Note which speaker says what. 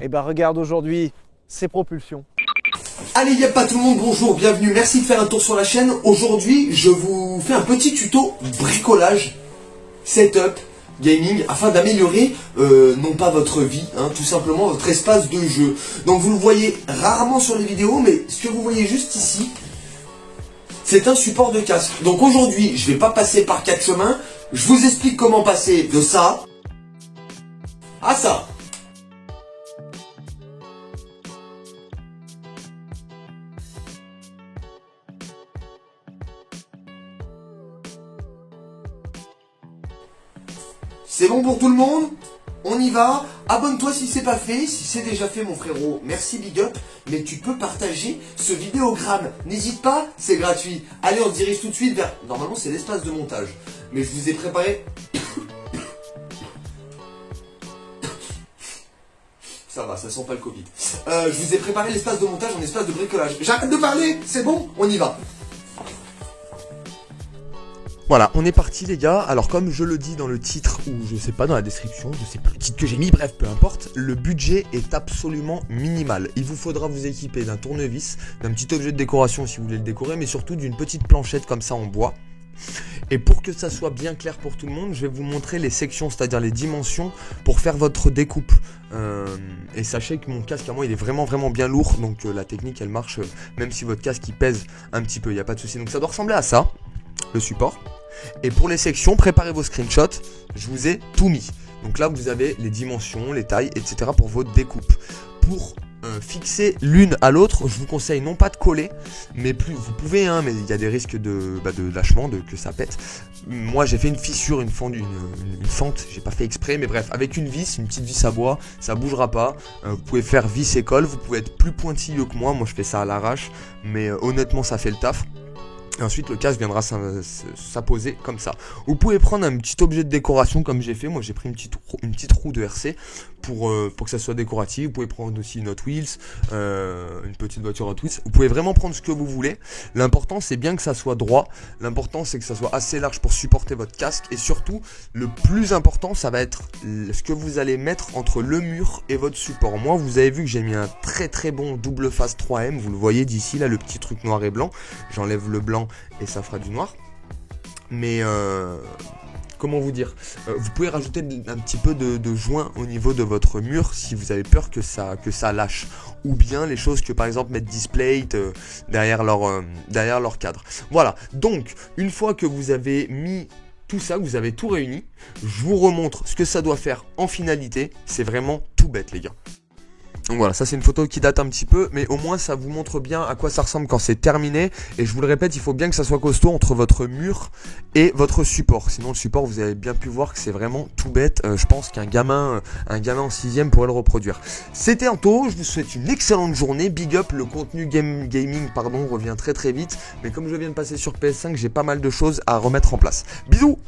Speaker 1: Et bah regarde aujourd'hui, c'est propulsion.
Speaker 2: Allez, y'a pas tout le monde, bonjour, bienvenue, merci de faire un tour sur la chaîne. Aujourd'hui, je vous fais un petit tuto bricolage, setup, gaming, afin d'améliorer, non pas votre vie, tout simplement votre espace de jeu. Donc vous le voyez rarement sur les vidéos, mais ce que vous voyez juste ici, c'est un support de casque. Donc aujourd'hui, je vais pas passer par 4 chemins, je vous explique comment passer de ça à ça. C'est bon pour tout le monde? On y va. Abonne-toi si c'est pas fait. Si c'est déjà fait, mon frérot, merci, big up. Mais tu peux partager ce vidéogramme. N'hésite pas, c'est gratuit. Allez, on se dirige tout de suite vers... Normalement, c'est l'espace de montage. Mais je vous ai préparé... Ça va, ça sent pas le Covid. Je vous ai préparé l'espace de montage en espace de bricolage. J'arrête de parler, c'est bon? On y va.
Speaker 3: Voilà, on est parti les gars. Alors comme je le dis dans le titre, ou je sais pas, dans la description, je sais plus le titre que j'ai mis, bref, peu importe, le budget est absolument minimal. Il vous faudra vous équiper d'un tournevis, d'un petit objet de décoration si vous voulez le décorer, mais surtout d'une petite planchette comme ça en bois. Et pour que ça soit bien clair pour tout le monde, je vais vous montrer les sections, c'est-à-dire les dimensions pour faire votre découpe. Et sachez que mon casque à moi il est vraiment bien lourd, donc la technique elle marche même si votre casque il pèse un petit peu, il n'y a pas de souci. Donc ça doit ressembler à ça, le support. Et pour les sections, préparez vos screenshots, je vous ai tout mis. Donc là vous avez les dimensions, les tailles, etc. pour votre découpe. Pour fixer l'une à l'autre, je vous conseille non pas de coller, mais plus vous pouvez, mais il y a des risques de lâchement, que ça pète. Moi j'ai fait une fissure, une fente, j'ai pas fait exprès, mais bref, avec une vis, une petite vis à bois, ça bougera pas. Vous pouvez faire vis et colle, vous pouvez être plus pointilleux que moi je fais ça à l'arrache, mais honnêtement ça fait le taf. Et ensuite le casque viendra s'apposer comme ça. Vous pouvez prendre un petit objet de décoration comme j'ai fait. Moi j'ai pris une petite roue de RC pour que ça soit décoratif. Vous pouvez prendre aussi une Hot Wheels, une petite voiture Hot Wheels. Vous pouvez vraiment prendre ce que vous voulez. L'important c'est bien que ça soit droit. L'important c'est que ça soit assez large pour supporter votre casque. Et surtout le plus important ça va être ce que vous allez mettre entre le mur et votre support. Moi vous avez vu que j'ai mis un très bon double face 3M. Vous le voyez d'ici là, le petit truc noir et blanc. J'enlève le blanc et ça fera du noir. Mais comment vous dire, vous pouvez rajouter un petit peu de joint au niveau de votre mur si vous avez peur que ça lâche, ou bien les choses que par exemple mettre display derrière leur cadre. Voilà, donc une fois que vous avez mis tout ça, que vous avez tout réuni, je vous remontre ce que ça doit faire en finalité. C'est vraiment tout bête les gars. Donc voilà, ça c'est une photo qui date un petit peu, mais au moins ça vous montre bien à quoi ça ressemble quand c'est terminé. Et je vous le répète, il faut bien que ça soit costaud entre votre mur et votre support. Sinon le support, vous avez bien pu voir que c'est vraiment tout bête. Je pense qu'un gamin en 6ème pourrait le reproduire. C'était Anto, je vous souhaite une excellente journée. Big up, le contenu gaming revient très vite. Mais comme je viens de passer sur PS5, j'ai pas mal de choses à remettre en place. Bisous!